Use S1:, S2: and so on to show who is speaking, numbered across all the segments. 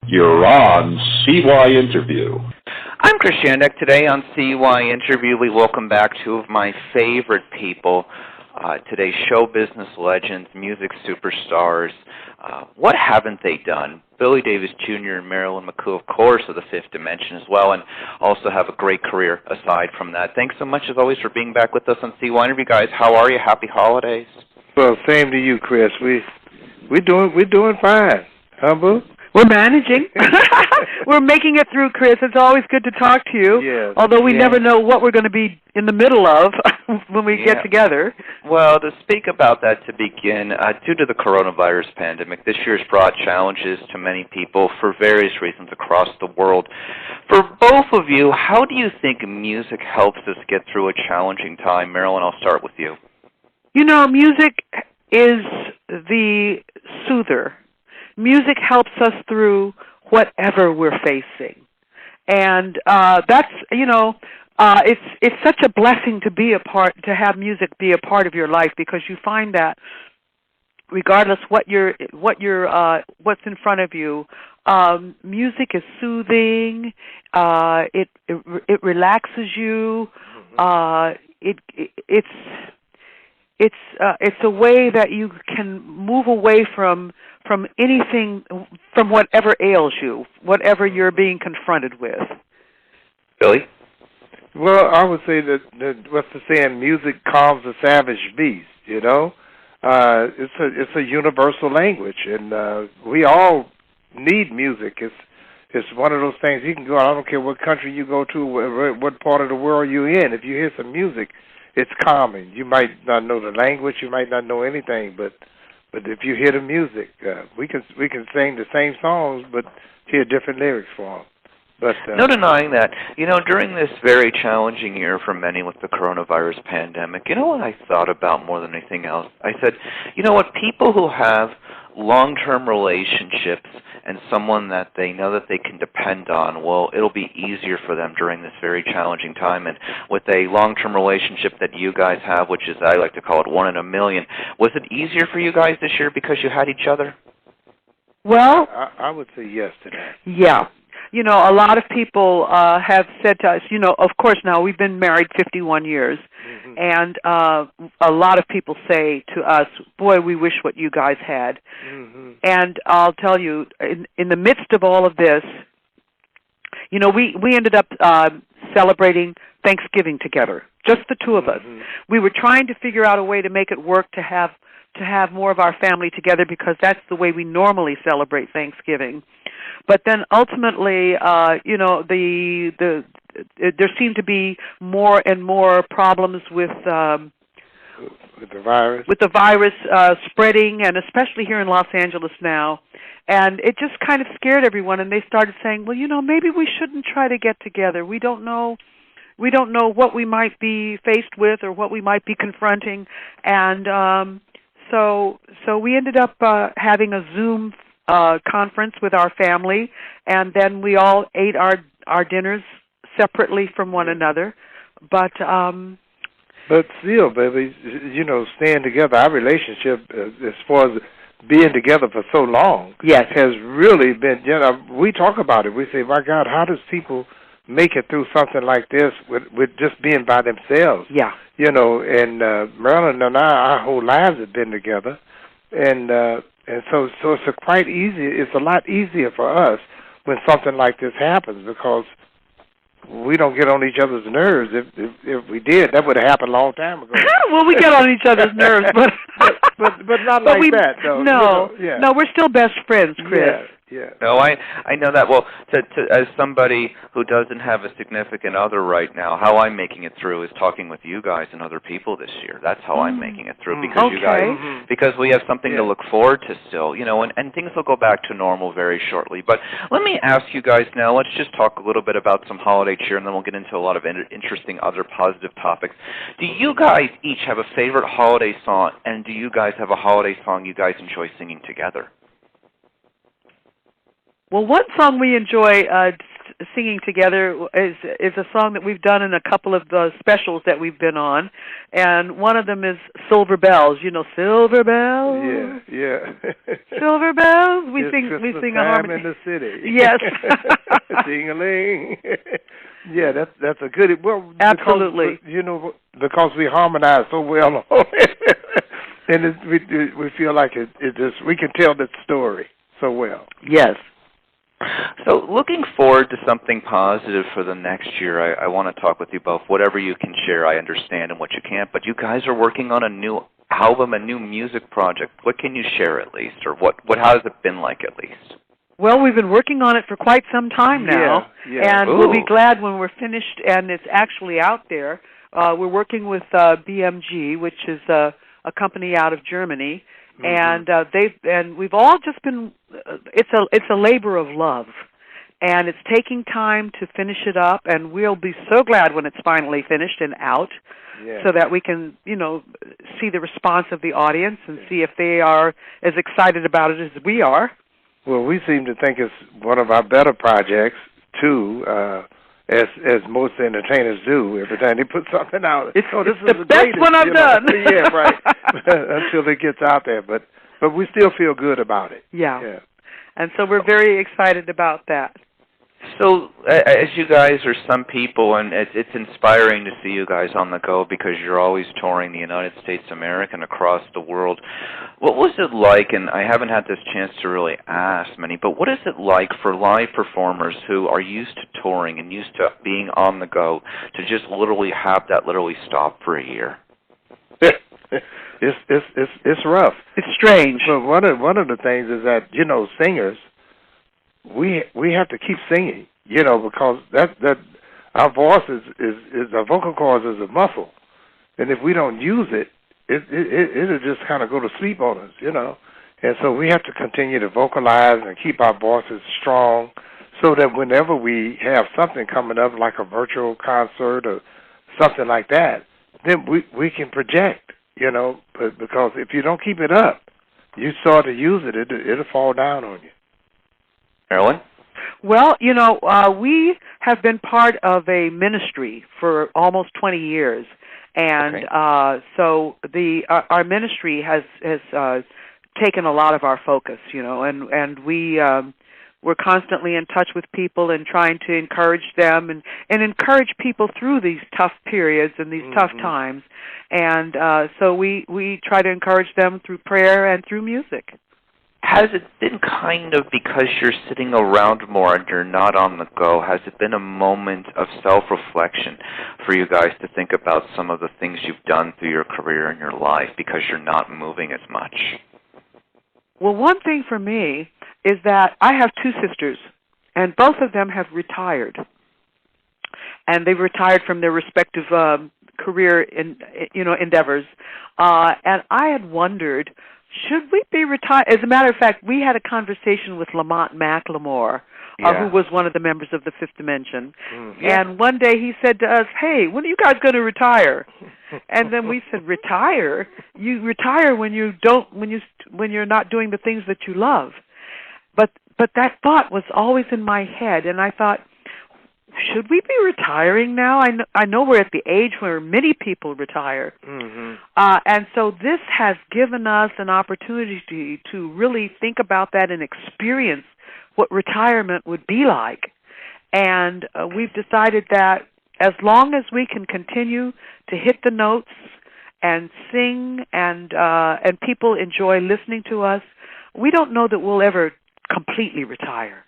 S1: You're on CYInterview.
S2: I'm Chris Shandek. Today on CYInterview, we welcome back two of my favorite people, today's show business legends, music superstars. What haven't they done? Billy Davis Jr. and Marilyn McCoo, of course, of the Fifth Dimension as well, and also have a great career aside from that. Thanks so much, as always, for being back with us on CYInterview, guys. How are you? Happy holidays.
S3: Well, same to you, Chris. We're doing fine. Huh, Boo?
S4: We're managing. We're making it through, Chris. It's always good to talk to you,
S3: yes,
S4: although we never know what we're going to be in the middle of when we get together.
S2: Well, to speak about that to begin, due to the coronavirus pandemic, this year's brought challenges to many people for various reasons across the world. For both of you, how do you think music helps us get through a challenging time? Marilyn, I'll start with you.
S4: You know, music is the soother. Music helps us through whatever we're facing, and that's it's such a blessing to have music be a part of your life, because you find that regardless what's in front of you, music is soothing. It relaxes you. It's a way that you can move away from anything, from whatever ails you, whatever you're being confronted with.
S2: Billy?
S3: Well, I would say that what's the saying? Music calms the savage beast. You know, it's a universal language, and we all need music. It's one of those things you can go. I don't care what country you go to, what part of the world you're in. If you hear some music, it's calming. You might not know the language, you might not know anything, but if you hear the music, we can sing the same songs, but hear different lyrics for them. But
S2: no denying that. You know, during this very challenging year for many with the coronavirus pandemic, you know what I thought about more than anything else? I said, you know what, people who have long-term relationships and someone that they know that they can depend on, well, it'll be easier for them during this very challenging time. And with a long-term relationship that you guys have, which is, I like to call it, 1 in a million, was it easier for you guys this year because you had each other?
S4: Well,
S3: I would say yes to that.
S4: Yeah. You know, a lot of people have said to us, you know, of course now we've been married 51 years, and a lot of people say to us, boy, we wish what you guys had. And I'll tell you, in the midst of all of this, you know, we ended up celebrating Thanksgiving together, just the two of us. We were trying to figure out a way to make it work to have more of our family together, because that's the way we normally celebrate Thanksgiving. But then ultimately, you know, there seemed to be more and more problems with the
S3: virus.
S4: With the virus spreading, and especially here in Los Angeles now. And it just kind of scared everyone, and they started saying, well, you know, maybe we shouldn't try to get together. We don't know what we might be faced with or what we might be confronting. And so we ended up having a Zoom conference with our family, and then we all ate our dinners separately from one another. But
S3: still, baby, you know, staying together, our relationship, as far as being together for so long,
S4: yes,
S3: has really been, you know, we talk about it. We say, my God, how does people make it through something like this with just being by themselves?
S4: Yeah.
S3: You know, and Marilyn and I, our whole lives have been together, and so it's quite easy. It's a lot easier for us when something like this happens, because we don't get on each other's nerves. If we did, that would have happened a long time ago.
S4: Well, we get on each other's nerves, but
S3: not like that, though.
S4: No,
S3: you know,
S4: no, we're still best friends, Chris.
S3: Yeah.
S2: No, I know that. Well, as somebody who doesn't have a significant other right now, how I'm making it through is talking with you guys and other people this year. That's how I'm making it through, because you guys, because we have something to look forward to still, you know, and things will go back to normal very shortly. But let me ask you guys now, let's just talk a little bit about some holiday cheer, and then we'll get into a lot of interesting other positive topics. Do you guys each have a favorite holiday song, and do you guys have a holiday song you guys enjoy singing together?
S4: Well, one song we enjoy singing together is a song that we've done in a couple of the specials that we've been on, and one of them is Silver Bells. You know, Silver Bells.
S3: Yeah.
S4: Silver Bells. We
S3: it's
S4: sing
S3: Christmas
S4: a harmony.
S3: time in the city.
S4: Yes.
S3: Ding-a-ling. Yeah, that's a good. Well,
S4: absolutely.
S3: Because, because we harmonize so well, and we feel like it just we can tell that story so well.
S4: Yes.
S2: So looking forward to something positive for the next year, I want to talk with you both. Whatever you can share, I understand, and what you can't. But you guys are working on a new album, a new music project. What can you share at least, or how has it been like at least?
S4: Well, we've been working on it for quite some time now, and we'll be glad when we're finished and it's actually out there. We're working with BMG, which is a company out of Germany. And we've all just been. It's a labor of love, and it's taking time to finish it up. And we'll be so glad when it's finally finished and out, so that we can, see the response of the audience and see if they are as excited about it as we are.
S3: Well, we seem to think it's one of our better projects too. As most entertainers do, every time they put something out,
S4: it's the best one I've done.
S3: Yeah, right. Until it gets out there, but we still feel good about it.
S4: Yeah. And so we're very excited about that.
S2: So, as you guys are some people, and it's inspiring to see you guys on the go because you're always touring the United States of America and across the world. What was it like, and I haven't had this chance to really ask many, but what is it like for live performers who are used to touring and used to being on the go to just literally have that stop for a year?
S3: It's rough.
S4: It's strange.
S3: But one of the things is that, singers, we have to keep singing, because that our voice is our vocal cords is a muscle, and if we don't use it, it'll just kind of go to sleep on us, and so we have to continue to vocalize and keep our voices strong, so that whenever we have something coming up like a virtual concert or something like that, then we can project, but because if you don't keep it up, you start to use it, it'll fall down on you.
S2: Marilyn?
S4: Well, we have been part of a ministry for almost 20 years, and so our ministry has taken a lot of our focus, and we're constantly in touch with people and trying to encourage them and encourage people through these tough periods and these tough times, and so we try to encourage them through prayer and through music.
S2: Has it been kind of, because you're sitting around more and you're not on the go, has it been a moment of self-reflection for you guys to think about some of the things you've done through your career and your life because you're not moving as much?
S4: Well, one thing for me is that I have two sisters, and both of them have retired. And they've retired from their respective career endeavors. And I had wondered, should we be retired? As a matter of fact, we had a conversation with Lamont McLemore, who was one of the members of the Fifth Dimension. And one day he said to us, "Hey, when are you guys going to retire?" And then we said, "Retire? You retire when you're not doing the things that you love." But that thought was always in my head, and I thought, should we be retiring now? I know we're at the age where many people retire. And so this has given us an opportunity to really think about that and experience what retirement would be like. And we've decided that as long as we can continue to hit the notes and sing and people enjoy listening to us, we don't know that we'll ever completely retire.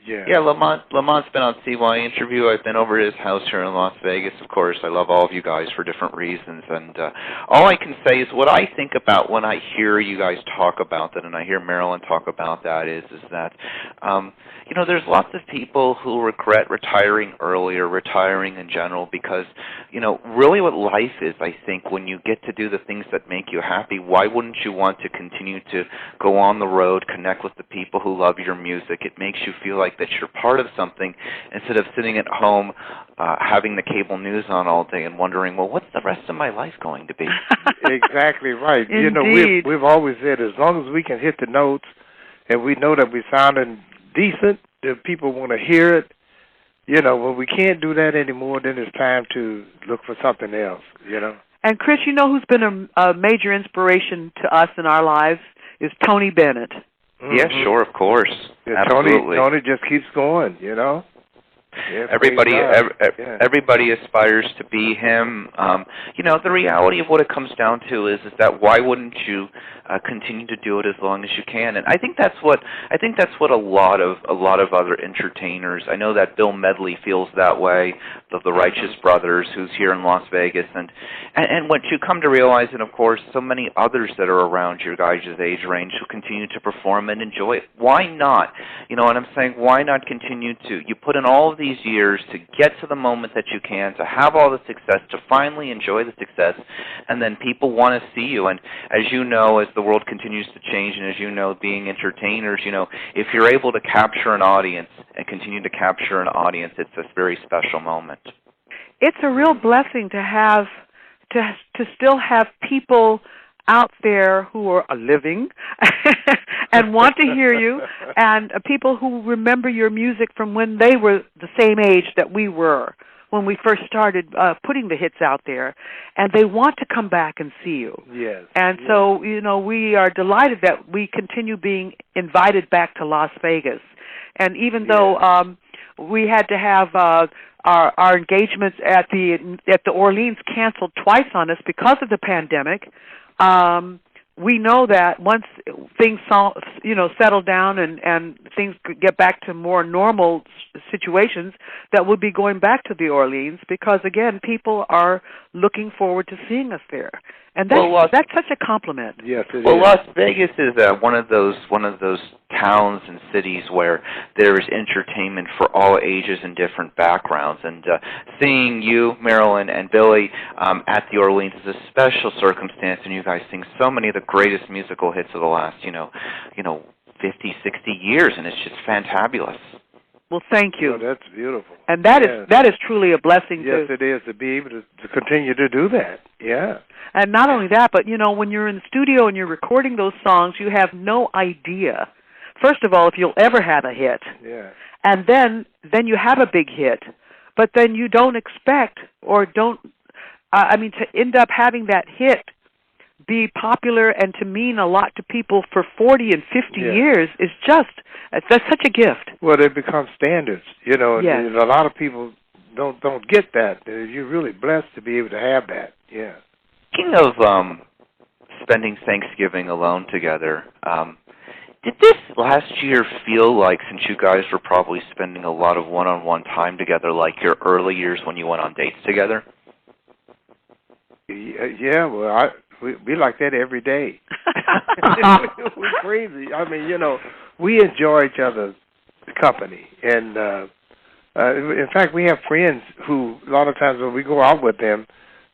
S2: Yeah, Lamont's been on CYInterview. I've been over to his house here in Las Vegas, of course. I love all of you guys for different reasons. And all I can say is what I think about when I hear you guys talk about that and I hear Marilyn talk about that is that, there's lots of people who regret retiring early or retiring in general because, really what life is, I think, when you get to do the things that make you happy, why wouldn't you want to continue to go on the road, connect with the people who love your music? It makes you feel like that you're part of something instead of sitting at home having the cable news on all day and wondering, well, what's the rest of my life going to be?
S3: Exactly right.
S4: Indeed.
S3: We've always said as long as we can hit the notes and we know that we're sounding decent, that people want to hear it, when we can't do that anymore, then it's time to look for something else,
S4: And, Chris, who's been a major inspiration to us in our lives is Tony Bennett.
S3: Mm-hmm.
S2: Yeah, sure, of course.
S3: Yeah,
S2: Absolutely.
S3: Tony just keeps going, Yeah,
S2: everybody aspires to be him. The reality of what it comes down to is that why wouldn't you continue to do it as long as you can? And I think that's what a lot of other entertainers. I know that Bill Medley feels that way, the Righteous Brothers, who's here in Las Vegas, and what you come to realize, and of course, so many others that are around your guys' age range who continue to perform and enjoy it. Why not? You know what I'm saying? Why not continue to? You put in all of these years to get to the moment that you can, to have all the success, to finally enjoy the success, and then people want to see you. And as you know, as the world continues to change, and as you know, being entertainers, if you're able to capture an audience and continue to capture an audience, it's a very special moment.
S4: It's a real blessing to have, to still have people out there who are living and want to hear you, and people who remember your music from when they were the same age that we were when we first started putting the hits out there, and they want to come back and see you.
S3: Yes.
S4: And so, we are delighted that we continue being invited back to Las Vegas. And even though we had to have our engagements at the Orleans canceled twice on us because of the pandemic, we know that once things settle down and things get back to more normal situations, that we'll be going back to the Orleans because, again, people are looking forward to seeing us there. And that's such a compliment.
S3: Yes, it is.
S2: Las Vegas is one of those towns and cities where there is entertainment for all ages and different backgrounds. And seeing you, Marilyn, and Billy at the Orleans is a special circumstance, and you guys sing so many of the greatest musical hits of the last, 50, 60 years, and it's just fantabulous.
S4: Well, thank you.
S3: Oh, that's beautiful.
S4: And that is truly a blessing.
S3: Yes, it is, to be able to continue to do that. Yeah.
S4: And not only that, but, when you're in the studio and you're recording those songs, you have no idea, first of all, if you'll ever have a hit.
S3: Yeah.
S4: And then you have a big hit. But then you don't expect to end up having that hit be popular and to mean a lot to people for 40 and 50 years is that's such a gift.
S3: Well, they become standards,
S4: Yes.
S3: and a lot of people don't get that. You're really blessed to be able to have that. Yeah.
S2: Speaking of spending Thanksgiving alone together, did this last year feel like, since you guys were probably spending a lot of one-on-one time together, like your early years when you went on dates together?
S3: Yeah, well, we like that every day. We're crazy. I mean, we enjoy each other's company. And, in fact, we have friends who, a lot of times when we go out with them,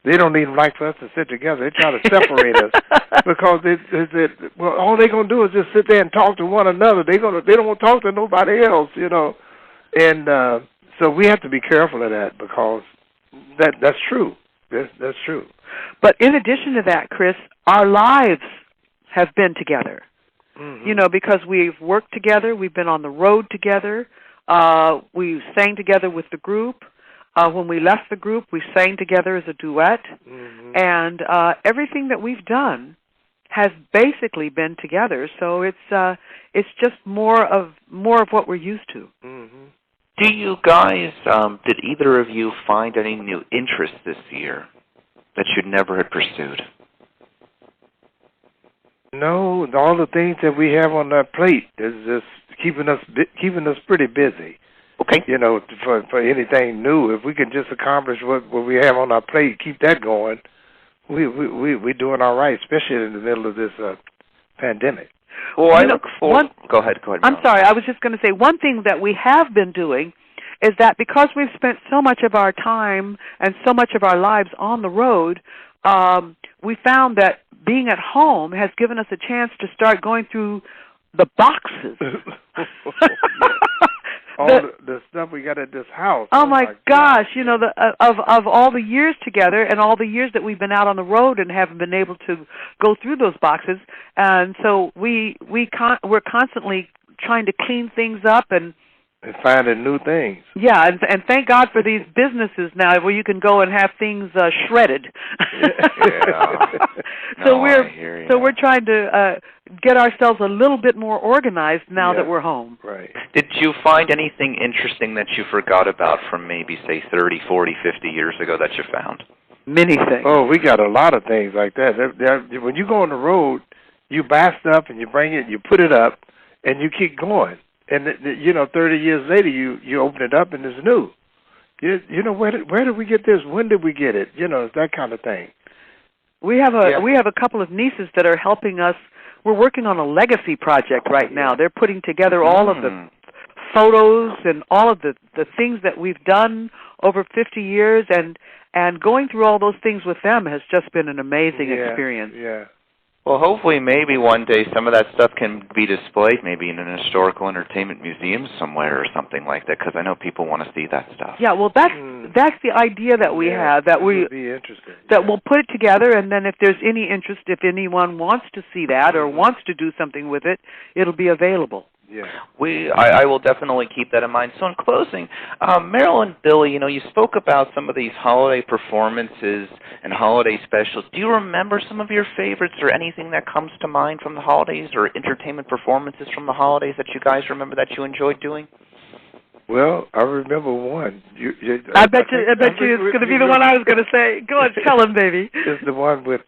S3: they don't even like for us to sit together. They try to separate us because all they're going to do is just sit there and talk to one another. They don't want to talk to nobody else, And so we have to be careful of that because that's true. That's true.
S4: But in addition to that, Chris, our lives have been together. Mm-hmm. Because we've worked together, we've been on the road together, we sang together with the group. When we left the group, we sang together as a duet. Mm-hmm. And everything that we've done has basically been together. So it's just more of what we're used to.
S3: Mm-hmm.
S2: Do you guys, did either of you find any new interests this year that you'd never had pursued?
S3: No, all the things that we have on our plate is just keeping us pretty busy.
S2: Okay.
S3: For anything new, if we can just accomplish what we have on our plate, keep that going, we're doing all right, especially in the middle of this pandemic.
S2: Well, I look forward. Go ahead.
S4: I'm sorry. I was just going to say one thing that we have been doing is that because we've spent so much of our time and so much of our lives on the road, we found that being at home has given us a chance to start going through the boxes.
S3: All the stuff we got at this house.
S4: Oh my gosh! Of all the years together and all the years that we've been out on the road and haven't been able to go through those boxes, and so we're constantly trying to clean things up and
S3: and finding new things.
S4: Yeah, and thank God for these businesses now where you can go and have things shredded. We're trying to get ourselves a little bit more organized now that we're home.
S3: Right.
S2: Did you find anything interesting that you forgot about from maybe, say, 30, 40, 50 years ago that you found?
S4: Many things.
S3: Oh, we got a lot of things like that. When you go on the road, you buy stuff and you bring it, you put it up, and you keep going. And 30 years later, you open it up and it's new. Where did we get this? When did we get it? It's that kind of thing.
S4: We have a couple of nieces that are helping us. We're working on a legacy project right now. They're putting together all of the photos and all of the things that we've done over 50 years, and going through all those things with them has just been an amazing experience.
S3: Yeah.
S2: Well, hopefully maybe one day some of that stuff can be displayed maybe in an historical entertainment museum somewhere or something like that, because I know people want to see that stuff.
S4: Yeah, well, that's the idea that we have, that
S3: would be interesting.
S4: That we'll put it together, and then if there's any interest, if anyone wants to see that or wants to do something with it, it'll be available.
S3: Yeah.
S2: I will definitely keep that in mind. So in closing, Marilyn, Billy, you spoke about some of these holiday performances and holiday specials. Do you remember some of your favorites or anything that comes to mind from the holidays or entertainment performances from the holidays that you guys remember that you enjoyed doing?
S3: Well, I remember one.
S4: I bet you it's going to be the one I was going to say. Go on, tell him, baby.
S3: It's the one with,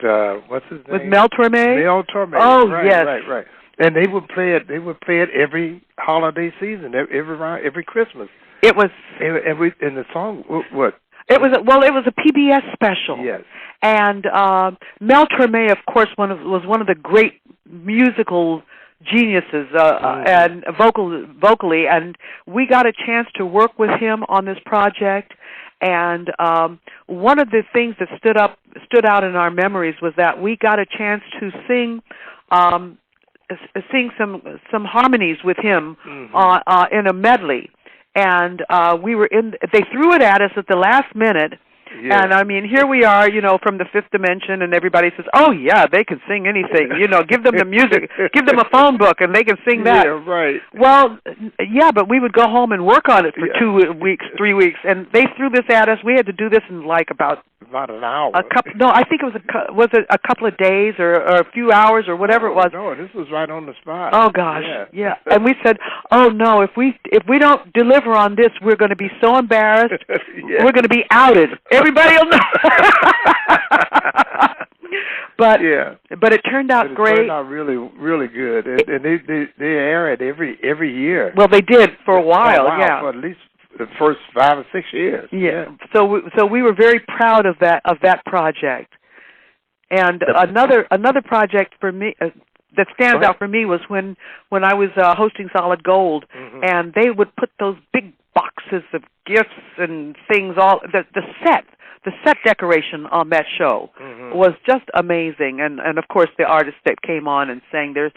S3: what's his name?
S4: With Mel Torme?
S3: Mel Torme.
S4: Oh,
S3: right,
S4: yes.
S3: Right. And they would play it. They would play it every holiday season, every Christmas.
S4: It was.
S3: And the song, what?
S4: It was a PBS special.
S3: Yes.
S4: And Mel Torme, of course, was one of the great musical geniuses and vocally, and we got a chance to work with him on this project. And one of the things that stood out in our memories was that we got a chance to sing some harmonies with him in a medley, and they threw it at us at the last minute. Yeah. And I mean, here we are, from the fifth dimension, and everybody says, "Oh yeah, they can sing anything." Give them the music, give them a phone book, and they can sing that.
S3: Yeah, right.
S4: Well, yeah, but we would go home and work on it for 2 weeks, 3 weeks, and they threw this at us. We had to do this in about
S3: an hour.
S4: I think it was a couple of days or a few hours or whatever it was.
S3: No, this was right on the spot.
S4: Oh gosh, yeah. And we said, "Oh no, if we don't deliver on this, we're going to be so embarrassed. We're going to be outed. Everybody will know." But it turned out great. It turned
S3: out really, really good, and they air it every year.
S4: Well, they did for a while,
S3: for at least the first 5 or 6 years.
S4: Yeah. So we were very proud of that project. And another project for me that stands out for me was when I was hosting Solid Gold, and they would put those big boxes of gifts and things, the set decoration on that show was just amazing, and of course the artists that came on and sang the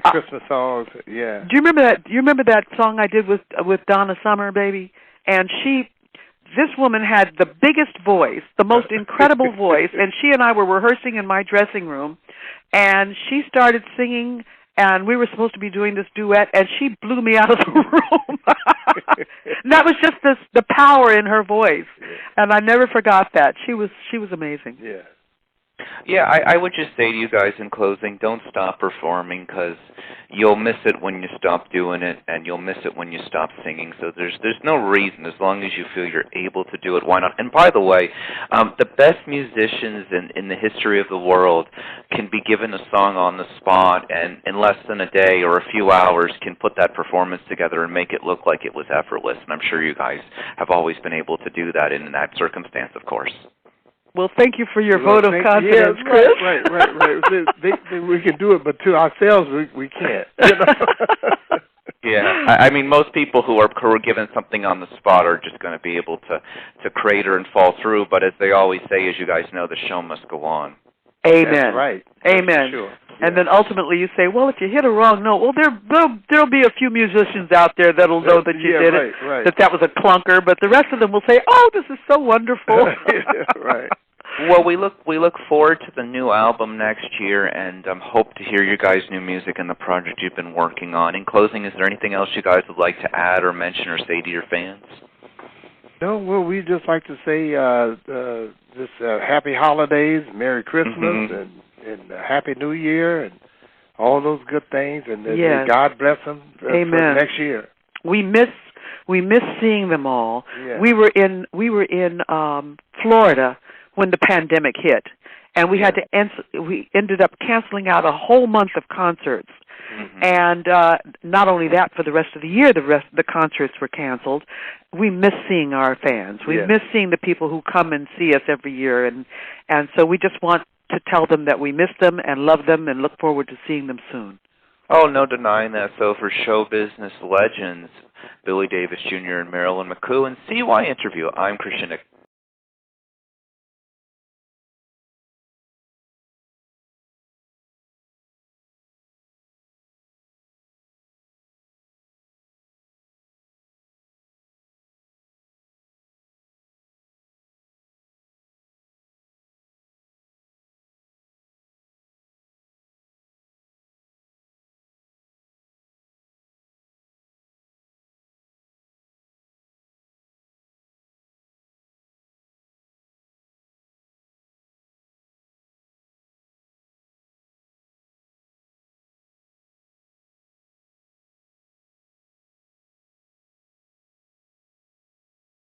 S3: Christmas songs. Yeah.
S4: Do you remember that? Do you remember that song I did with Donna Summer, baby? And this woman had the biggest voice, the most incredible voice, and she and I were rehearsing in my dressing room, and she started singing. And we were supposed to be doing this duet, and she blew me out of the room. And that was just the power in her voice, and I never forgot that. She was amazing.
S3: Yeah.
S2: Yeah, I would just say to you guys in closing, don't stop performing, because you'll miss it when you stop doing it, and you'll miss it when you stop singing. So there's no reason, as long as you feel you're able to do it, why not? And by the way, the best musicians in the history of the world can be given a song on the spot, and in less than a day or a few hours can put that performance together and make it look like it was effortless. And I'm sure you guys have always been able to do that in that circumstance, of course.
S4: Well, thank you for your vote of confidence, Chris.
S3: Right. We can do it, but to ourselves, we can't.
S2: Yeah, I mean, most people who are given something on the spot are just going to be able to crater and fall through. But as they always say, as you guys know, the show must go on.
S4: Amen.
S3: That's right.
S4: Amen.
S3: Sure.
S4: And then ultimately you say, well, if you hit a wrong note, well, there'll be a few musicians out there that'll know that you did it, that was a clunker, but the rest of them will say, oh, this is so wonderful.
S3: Right.
S2: Well, we look forward to the new album next year, and hope to hear your guys' new music and the project you've been working on. In closing, is there anything else you guys would like to add or mention or say to your fans?
S3: No, well, we just like to say happy holidays, Merry Christmas, and Happy New Year, and all those good things, and
S4: Yes.
S3: God bless them for next year.
S4: We miss seeing them all.
S3: Yeah.
S4: We were in Florida when the pandemic hit, and we ended up canceling out a whole month of concerts.
S2: Mm-hmm.
S4: And not only that, for the rest of the year, the concerts were canceled. We miss seeing our fans. We miss seeing the people who come and see us every year, and so we just want to tell them that we miss them and love them and look forward to seeing them soon.
S2: Oh, no denying that. So for show business legends, Billy Davis Jr. and Marilyn McCoo and CYInterview, I'm Christian